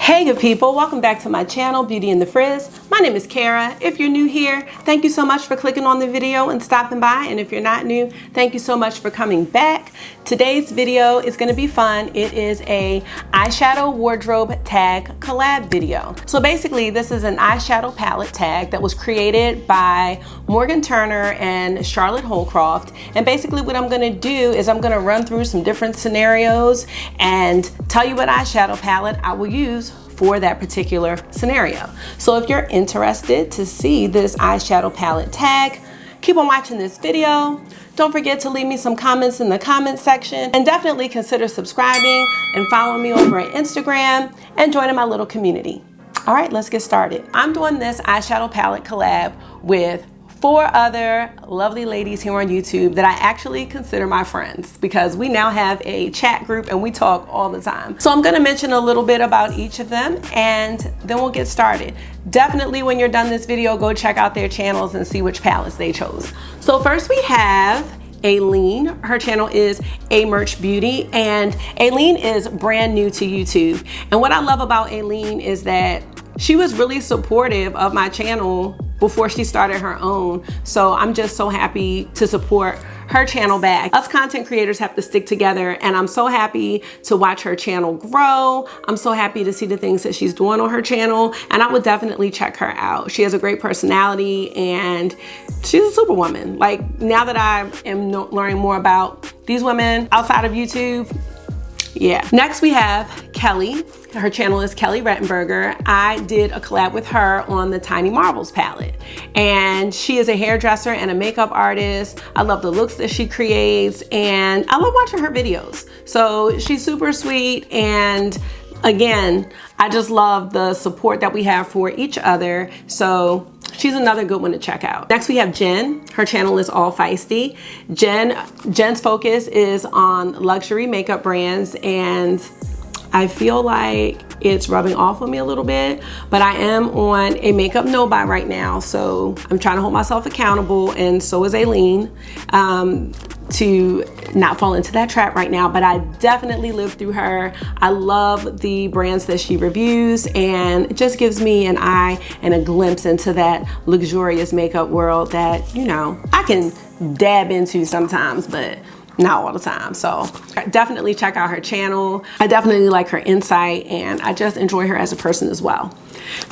Hey good people, welcome back to my channel, Beauty in the Frizz. My name is Kara. If you're new here, thank you so much for clicking on the video and stopping by. And if you're not new, thank you so much for coming back. Today's video is gonna be fun. It is a eyeshadow wardrobe tag collab video. So basically this is an eyeshadow palette tag that was created by Morgan Turner and Charlotte Holdcroft. And basically what I'm gonna do is I'm gonna run through some different scenarios and tell you what eyeshadow palette I will use for that particular scenario. So if you're interested to see this eyeshadow palette tag, keep on watching this video. Don't forget to leave me some comments in the comment section, and definitely consider subscribing and following me over at Instagram and joining my little community. All right, let's get started. I'm doing this eyeshadow palette collab with 4 other lovely ladies here on YouTube that I actually consider my friends, because we now have a chat group and we talk all the time. So I'm gonna mention a little bit about each of them and then we'll get started. Definitely when you're done this video, go check out their channels and see which palettes they chose. So first we have Aileen. Her channel is Yadi Beauty, and Aileen is brand new to YouTube. And what I love about Aileen is that she was really supportive of my channel before she started her own. So I'm just so happy to support her channel back. Us content creators have to stick together, and I'm so happy to watch her channel grow. I'm so happy to see the things that she's doing on her channel, and I would definitely check her out. She has a great personality and she's a superwoman. Like, now that I am learning more about these women outside of YouTube, yeah. Next we have Kelly. Her channel is Kelly Rettenberger. I did a collab with her on the Tiny Marvels palette. And she is a hairdresser and a makeup artist. I love the looks that she creates, and I love watching her videos. So she's super sweet, and again, I just love the support that we have for each other. So she's another good one to check out. Next we have Jen. Her channel is Allfeisty. Jen's focus is on luxury makeup brands, and I feel like it's rubbing off on me a little bit, but I am on a makeup no-buy right now, so I'm trying to hold myself accountable, and so is Aileen, to not fall into that trap right now. But I definitely live through her. I love the brands that she reviews, and it just gives me an eye and a glimpse into that luxurious makeup world that, you know, I can dab into sometimes, but not all the time. So definitely check out her channel. I definitely like her insight, and I just enjoy her as a person as well.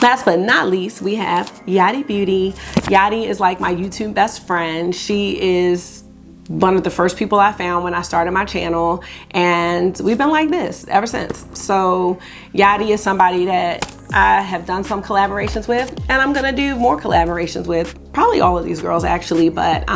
Last but not least, we have Yadi Beauty. Yadi is like my YouTube best friend. She is one of the first people I found when I started my channel, and we've been like this ever since. So Yadi is somebody that I have done some collaborations with, and I'm gonna do more collaborations with, probably all of these girls actually, but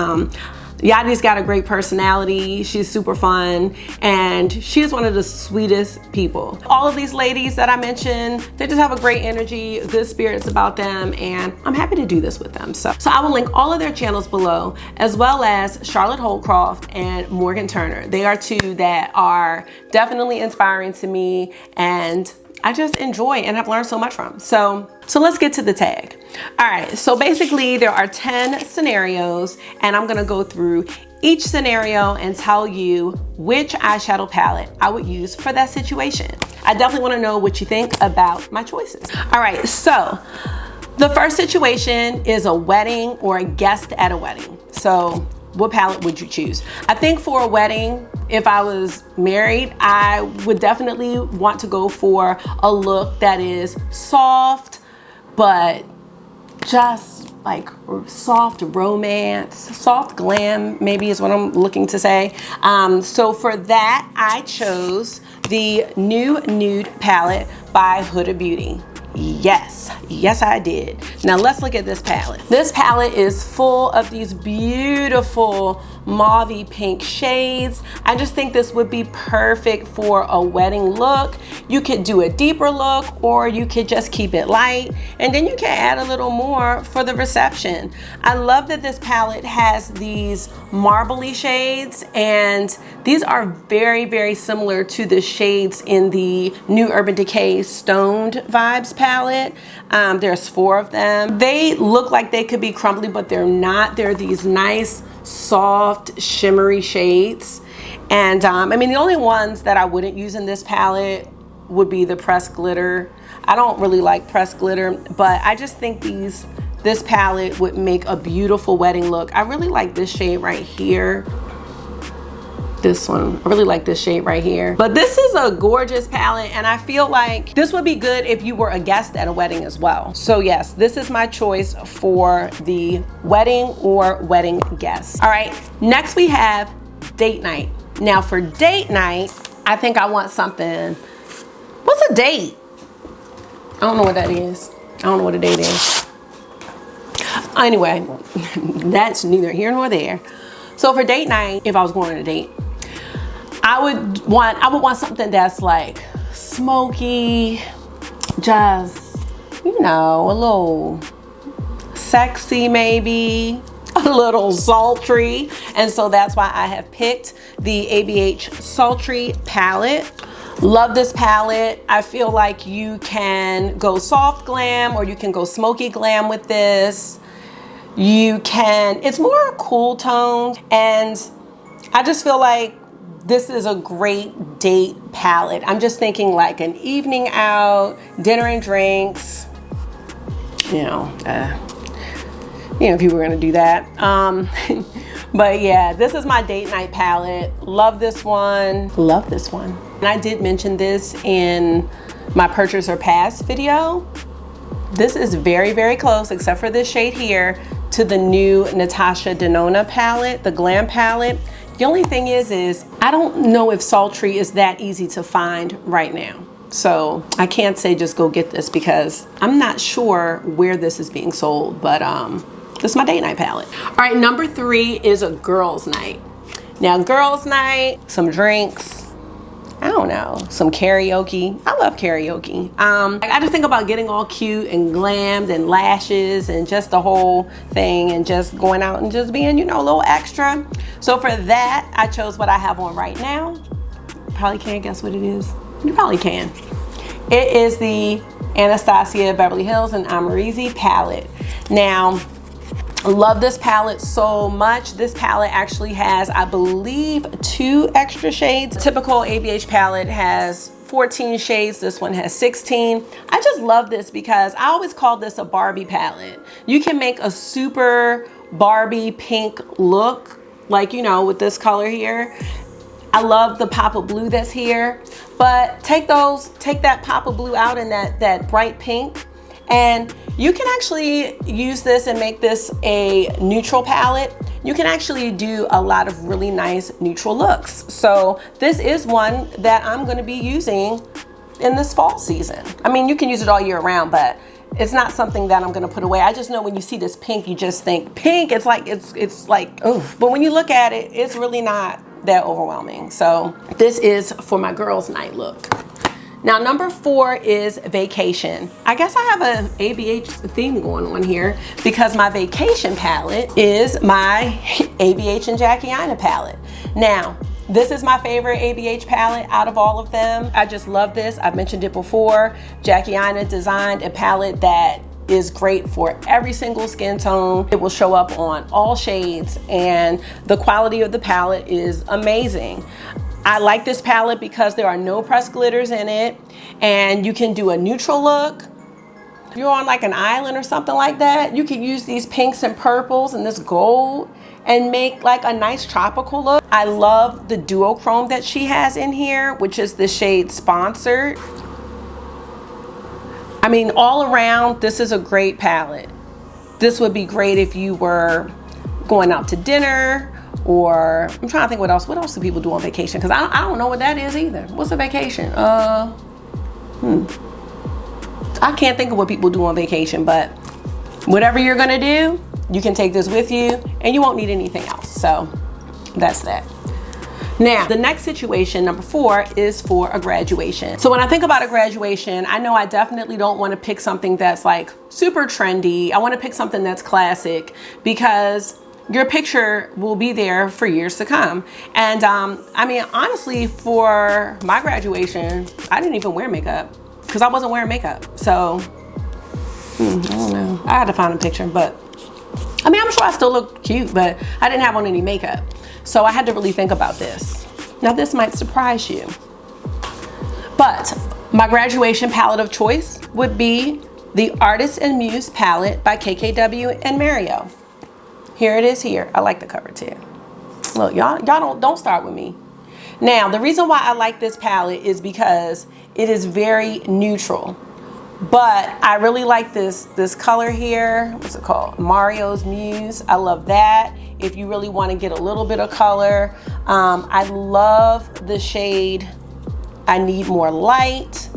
Yadi's got a great personality. She's super fun, and she's one of the sweetest people. All of these ladies that I mentioned, they just have a great energy, good spirits about them, and I'm happy to do this with them. So I will link all of their channels below, as well as Charlotte Holdcroft and Morgan Turner. They are 2 that are definitely inspiring to me, and I just enjoy and have learned so much from. So let's get to the tag. All right, so basically there are 10 scenarios, and I'm gonna go through each scenario and tell you which eyeshadow palette I would use for that situation. I definitely wanna know what you think about my choices. All right, so the first situation is a wedding or a guest at a wedding. So what palette would you choose? I think for a wedding, if I was married, I would definitely want to go for a look that is soft, but just like soft romance, soft glam maybe is what I'm looking to say. So for that, I chose the new nude palette by Huda Beauty. Yes I did. Now let's look at this palette. This palette is full of these beautiful mauve-y pink shades. I just think this would be perfect for a wedding look. You could do a deeper look, or you could just keep it light, and then you can add a little more for the reception. I love that this palette has these marbly shades, and these are very, very similar to the shades in the new Urban Decay Stoned Vibes palette. There's 4 of them. They look like they could be crumbly, but they're not. They're these nice, soft, shimmery shades. And I mean, the only ones that I wouldn't use in this palette would be the pressed glitter. I don't really like pressed glitter, but I just think this palette would make a beautiful wedding look. I really like this shade right here. This one, I really like this shade right here. But this is a gorgeous palette, and I feel like this would be good if you were a guest at a wedding as well. So yes, this is my choice for the wedding or wedding guests. All right, next we have date night. Now for date night, I think I want something, what's a date? I don't know what that is. I don't know what a date is. Anyway, that's neither here nor there. So for date night, if I was going on a date, I would want something that's like smoky, just, you know, a little sexy maybe, a little sultry. And so that's why I have picked the ABH Sultry palette. Love this palette. I feel like you can go soft glam or you can go smoky glam with this. It's more cool toned, and I just feel like this is a great date palette. I'm just thinking like an evening out, dinner and drinks, you know, if you were gonna do that. But yeah, this is my date night palette. Love this one, love this one. And I did mention this in my purchase or pass video. This is very, very close, except for this shade here, to the new Natasha Denona palette, the Glam palette. The only thing is I don't know if sultry is that easy to find right now. So I can't say just go get this because I'm not sure where this is being sold, but this is my date night palette. All right, number 3 is a girls' night. Now, girls' night, some drinks, I don't know, some karaoke. I love karaoke. I just think about getting all cute and glammed and lashes and just the whole thing and just going out and just being, you know, a little extra. So for that, I chose what I have on right now. Probably can't guess what it is. You probably can. It is the Anastasia Beverly Hills and Amrezy palette. Now, I love this palette so much. This palette actually has, I believe, 2 extra shades. Typical ABH palette has 14 shades. This one has 16. I just love this because I always call this a Barbie palette. You can make a super Barbie pink look, like, you know, with this color here. I love the pop of blue that's here, but take that pop of blue out and that bright pink, and you can actually use this and make this a neutral palette. You can actually do a lot of really nice neutral looks. So this is one that I'm gonna be using in this fall season. I mean, you can use it all year round, but it's not something that I'm gonna put away. I just know when you see this pink, you just think pink, it's like, oh. But when you look at it, it's really not that overwhelming. So this is for my girls' night look. Now, number 4 is vacation. I guess I have an ABH theme going on here because my vacation palette is my ABH and Jackie Aina palette. Now, this is my favorite ABH palette out of all of them. I just love this. I've mentioned it before. Jackie Aina designed a palette that is great for every single skin tone. It will show up on all shades, and the quality of the palette is amazing. I like this palette because there are no pressed glitters in it, and you can do a neutral look. If you're on like an island or something like that, you can use these pinks and purples and this gold and make like a nice tropical look. I love the duochrome that she has in here, which is the shade Sponsored. I mean, all around, this is a great palette. This would be great if you were going out to dinner, or I'm trying to think what else do people do on vacation? Because I don't know what that is either. What's a vacation? I can't think of what people do on vacation, but whatever you're gonna do, you can take this with you and you won't need anything else. So that's that. Now, the next situation, number 4, is for a graduation. So when I think about a graduation, I know I definitely don't want to pick something that's like super trendy. I want to pick something that's classic because your picture will be there for years to come. And I mean, honestly, for my graduation, I didn't even wear makeup because I wasn't wearing makeup. So, I don't know. I had to find a picture, but I mean, I'm sure I still look cute, but I didn't have on any makeup. So I had to really think about this. Now, this might surprise you, but My graduation palette of choice would be the Artist and Muse palette by KKW and Mario. Here it is here. I like the cover too. Look, y'all don't start with me. Now, the reason why I like this palette is because it is very neutral. But I really like this color here. What's it called? Mario's Muse. I love that. If you really want to get a little bit of color. I love the shade I Need More Light.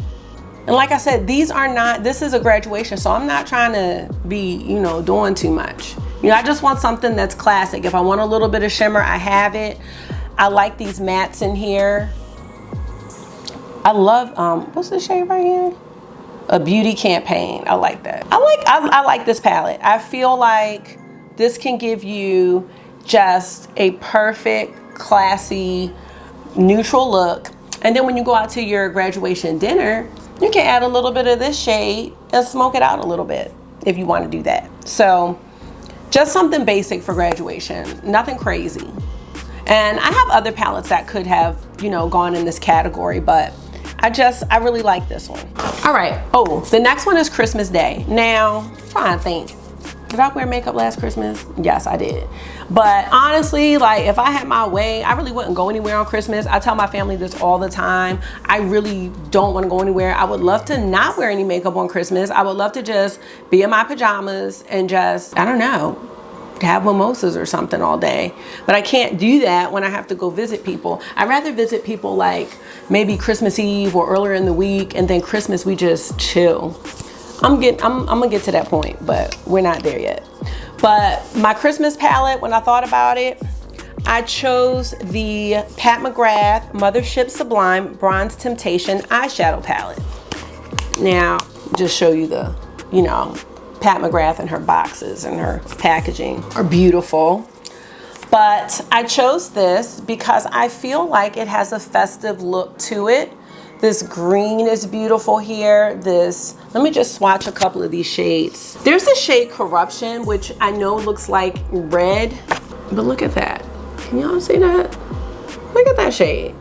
And like I said, this is a graduation, so I'm not trying to be, doing too much. I just want something that's classic. If I want a little bit of shimmer, I have it. I like these mattes in here. I love, what's the shade right here? A Beauty Campaign. I like that. I like this palette. I feel like this can give you just a perfect, classy, neutral look. And then when you go out to your graduation dinner, you can add a little bit of this shade and smoke it out a little bit if you want to do that. So just something basic for graduation, nothing crazy. And I have other palettes that could have, gone in this category, but I really like this one. All right. Oh, the next one is Christmas Day. Now, I'm trying to think. Did I wear makeup last Christmas? Yes, I did. But honestly, like if I had my way, I really wouldn't go anywhere on Christmas. I tell my family this all the time. I really don't want to go anywhere. I would love to not wear any makeup on Christmas. I would love to just be in my pajamas and just, I don't know, have mimosas or something all day. But I can't do that when I have to go visit people. I'd rather visit people like maybe Christmas Eve or earlier in the week, and then Christmas we just chill. I'm gonna get to that point, but we're not there yet. But my Christmas palette, when I thought about it, I chose the Pat McGrath Mothership Sublime Bronze Temptation eyeshadow palette. Now, just show you the, Pat McGrath and her boxes and her packaging are beautiful. But I chose this because I feel like it has a festive look to it. This green is beautiful here. Let me just swatch a couple of these shades. There's the shade Corruption, which I know looks like red, but look at that. Can y'all see that? Look at that shade.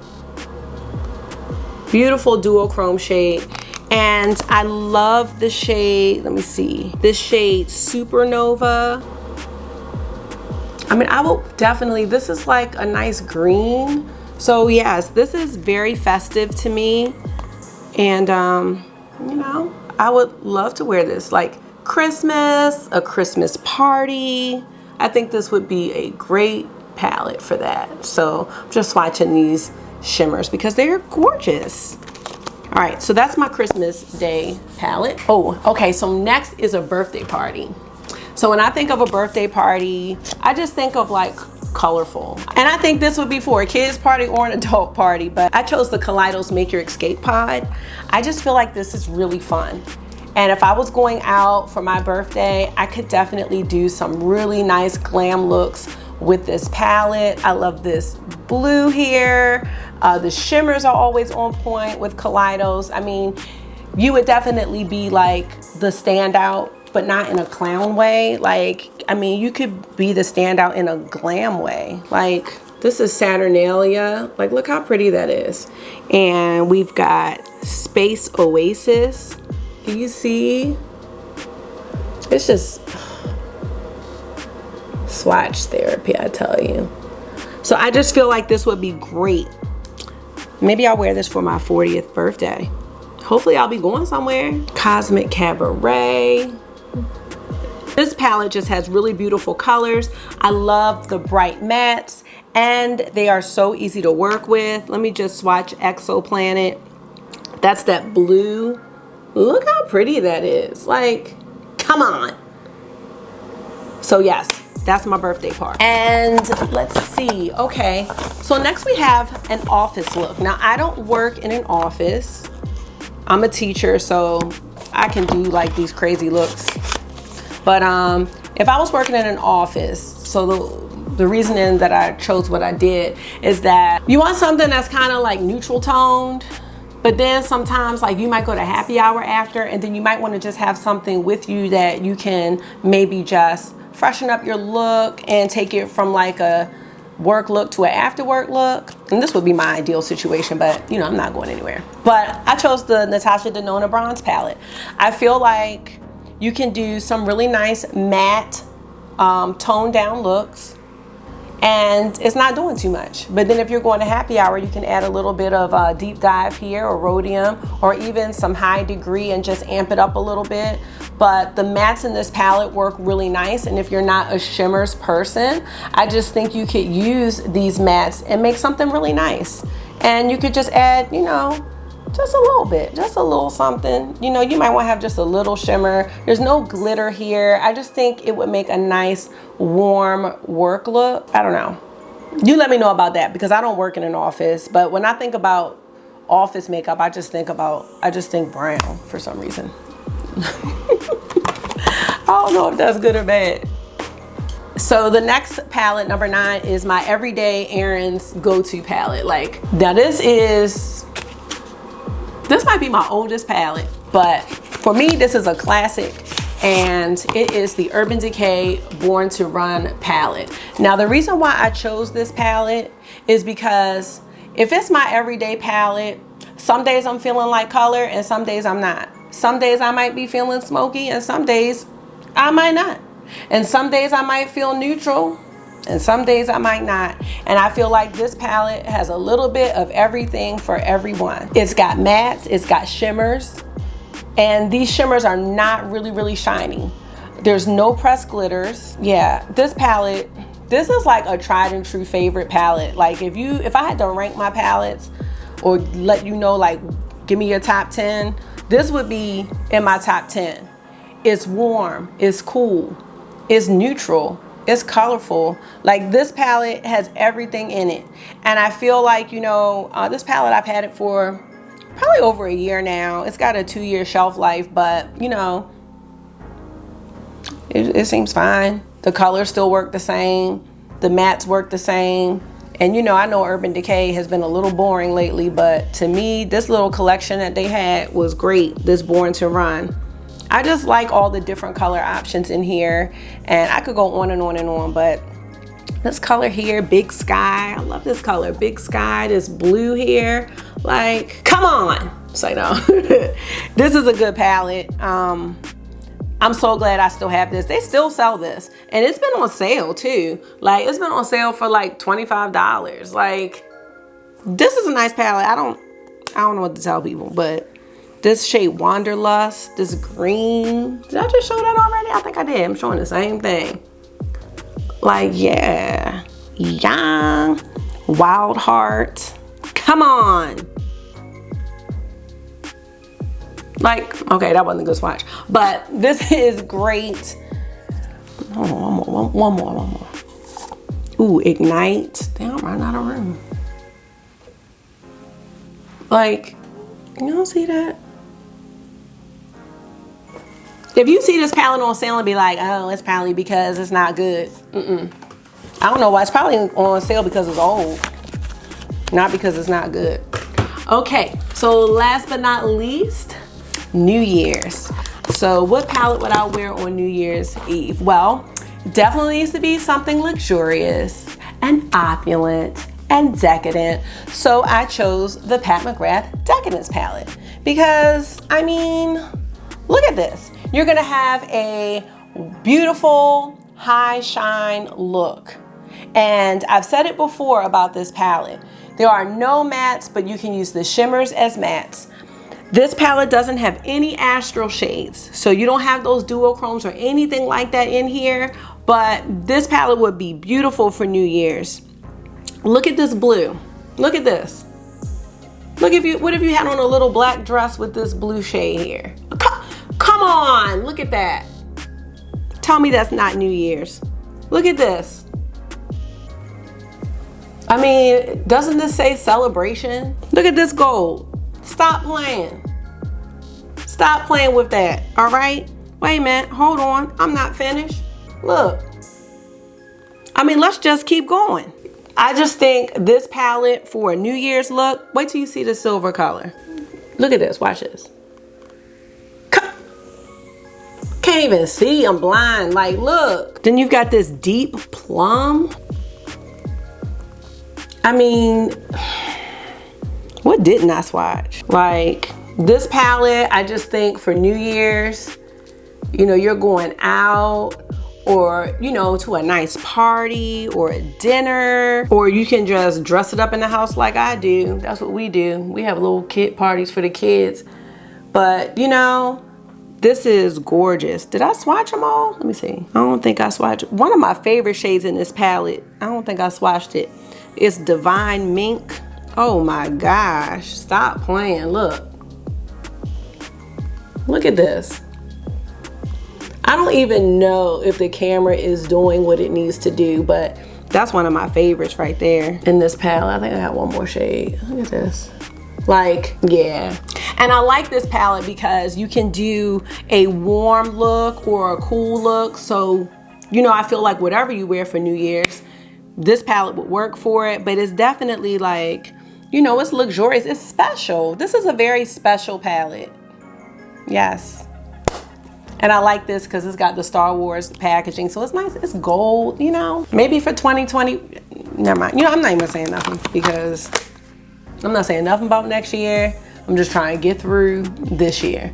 Beautiful duochrome shade. And I love the shade, let me see, this shade Supernova. I mean, I will definitely, this is like a nice green. So yes, this is very festive to me. And I would love to wear this like Christmas, a Christmas party. I think this would be a great palette for that. So I'm just swatching these shimmers because they're gorgeous. All right, so that's my Christmas Day palette. Oh, okay, so next is a birthday party. So when I think of a birthday party, I just think of like colorful. And I think this would be for a kid's party or an adult party, but I chose the Kaleidos Make Your Escape Pod. I just feel like this is really fun. And if I was going out for my birthday, I could definitely do some really nice glam looks with this palette. I love this blue here. The shimmers are always on point with Kaleidos. I mean, you would definitely be like the standout, but not in a clown way. Like, I mean, you could be the standout in a glam way. Like, this is Saturnalia. Like, look how pretty that is. And we've got Space Oasis. Do you see? It's just swatch therapy, I tell you. So I just feel like this would be great. Maybe I'll wear this for my 40th birthday. Hopefully I'll be going somewhere. Cosmic Cabaret. This palette just has really beautiful colors. I love the bright mattes and they are so easy to work with. Let me just swatch Exoplanet. That's that blue. Look how pretty that is. Like, come on. So yes, that's my birthday party. And let's see, okay. So next we have an office look. Now I don't work in an office. I'm a teacher, so I can do like these crazy looks. But if I was working in an office, so the reasoning that I chose what I did is that you want something that's kind of like neutral toned, but then sometimes like you might go to happy hour after, and then you might want to just have something with you that you can maybe just freshen up your look and take it from like a work look to an after work look. And this would be my ideal situation, but you know, I'm not going anywhere. But I chose the Natasha Denona Bronze palette. I feel like you can do some really nice matte, toned down looks, and it's not doing too much. But then if you're going to happy hour, you can add a little bit of deep dive here, or rhodium, or even some high degree, and just amp it up a little bit. But the mattes in this palette work really nice, and if you're not a shimmers person, I just think you could use these mattes and make something really nice. And you could just add, you know, just a little bit, just a little something. You know, you might want to have just a little shimmer. There's no glitter here. I just think it would make a nice warm work look. I don't know. You let me know about that, because I don't work in an office, but when I think about office makeup, I just think brown for some reason. I don't know if that's good or bad. So the next palette, number 9, is my everyday errands go-to palette. Like, now this might be my oldest palette, but for me, this is a classic, and it is the Urban Decay Born to Run palette. Now, the reason why I chose this palette is because if it's my everyday palette, some days I'm feeling like color and some days I'm not. Some days I might be feeling smoky and some days I might not. And some days I might feel neutral and some days I might not. And I feel like this palette has a little bit of everything for everyone. It's got mattes, it's got shimmers, and these shimmers are not really shiny. There's no pressed glitters. Yeah, this palette, this is like a tried and true favorite palette. Like if I had to rank my palettes or let you know, like, give me your top 10, this would be in my top 10. It's warm, it's cool, it's neutral, it's colorful. Like, this palette has everything in it. And I feel like, you know, this palette, I've had it for probably over a year now. It's got a 2-year shelf life, but you know, it seems fine. The colors still work the same. The mattes work the same. And you know, I know Urban Decay has been a little boring lately, but to me, this little collection that they had was great, this Born to Run. I just like all the different color options in here, and I could go on and on and on, but this color here, Big Sky, I love this color, Big Sky, this blue here, like, come on. So no, this is a good palette. I'm so glad I still have this. They still sell this, and it's been on sale too. Like, it's been on sale for like $25. Like, this is a nice palette. I don't know what to tell people, but this shade Wanderlust, this green, did I just show that already? I think I did. I'm showing the same thing. Like, yeah, Young, Wild Heart, come on. Like, okay, that wasn't a good swatch, but this is great. Oh, one more. Ooh, Ignite. Damn, I'm running out of room. Like, you don't see that? If you see this palette on sale and be like, oh, it's probably because it's not good. I don't know why. It's probably on sale because it's old, not because it's not good. Okay, so last but not least, New Year's. So what palette would I wear on New Year's Eve? Well, definitely needs to be something luxurious and opulent and decadent. So I chose the Pat McGrath Decadence palette because, I mean, look at this. You're gonna have a beautiful high shine look. And I've said it before about this palette. There are no mattes, but you can use the shimmers as mattes. This palette doesn't have any astral shades, so you don't have those duochromes or anything like that in here, but this palette would be beautiful for New Year's. Look at this blue. Look at this. Look, what if you had on a little black dress with this blue shade here? Come on, look at that. Tell me that's not New Year's. Look at this. I mean, doesn't this say celebration? Look at this gold. Stop playing. Stop playing with that, all right? Wait a minute, hold on, I'm not finished. Look. I mean, let's just keep going. I just think this palette for a New Year's look, wait till you see the silver color. Look at this, watch this. Can't even see, I'm blind, like look. Then you've got this deep plum. I mean, what didn't I swatch? Like this palette, I just think for New Year's, you know, you're going out or, you know, to a nice party or a dinner, or you can just dress it up in the house like I do. That's what we do. We have little kid parties for the kids. But, you know, this is gorgeous. Did I swatch them all? Let me see. I don't think I swatched. One of my favorite shades in this palette, I don't think I swatched it. It's Divine Mink. Oh my gosh. Stop playing. Look. Look at this. I don't even know if the camera is doing what it needs to do, but that's one of my favorites right there in this palette. I think I got one more shade. Look at this. Like, yeah. And I like this palette because you can do a warm look or a cool look. So, you know, I feel like whatever you wear for New Year's, this palette would work for it. But it's definitely like, you know, it's luxurious. It's special. This is a very special palette. Yes. And I like this because it's got the Star Wars packaging. So it's nice. It's gold, you know. Maybe for 2020, never mind. You know, I'm not even saying nothing because I'm not saying nothing about next year. I'm just trying to get through this year.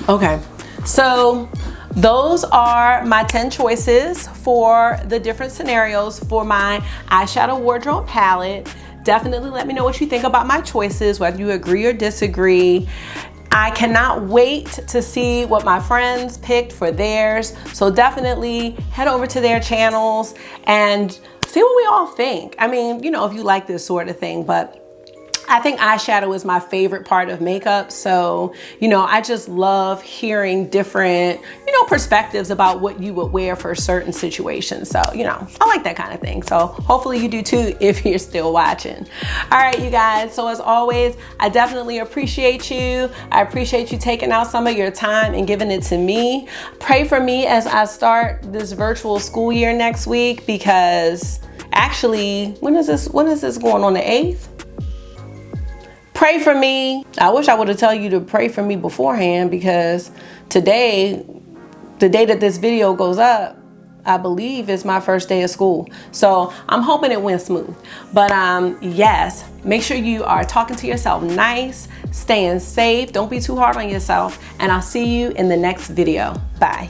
Okay, so those are my 10 choices for the different scenarios for my eyeshadow wardrobe palette. Definitely let me know what you think about my choices, whether you agree or disagree. I cannot wait to see what my friends picked for theirs. So definitely head over to their channels and see what we all think. I mean, you know, if you like this sort of thing, but I think eyeshadow is my favorite part of makeup. So, you know, I just love hearing different, you know, perspectives about what you would wear for certain situations. So, you know, I like that kind of thing. So hopefully you do too if you're still watching. All right, you guys. So as always, I definitely appreciate you. I appreciate you taking out some of your time and giving it to me. Pray for me as I start this virtual school year next week, because actually, when is this going on, the 8th? Pray for me. I wish I would have told you to pray for me beforehand, because today, the day that this video goes up, I believe is my first day of school. So I'm hoping it went smooth. But yes, make sure you are talking to yourself nice, staying safe. Don't be too hard on yourself. And I'll see you in the next video. Bye.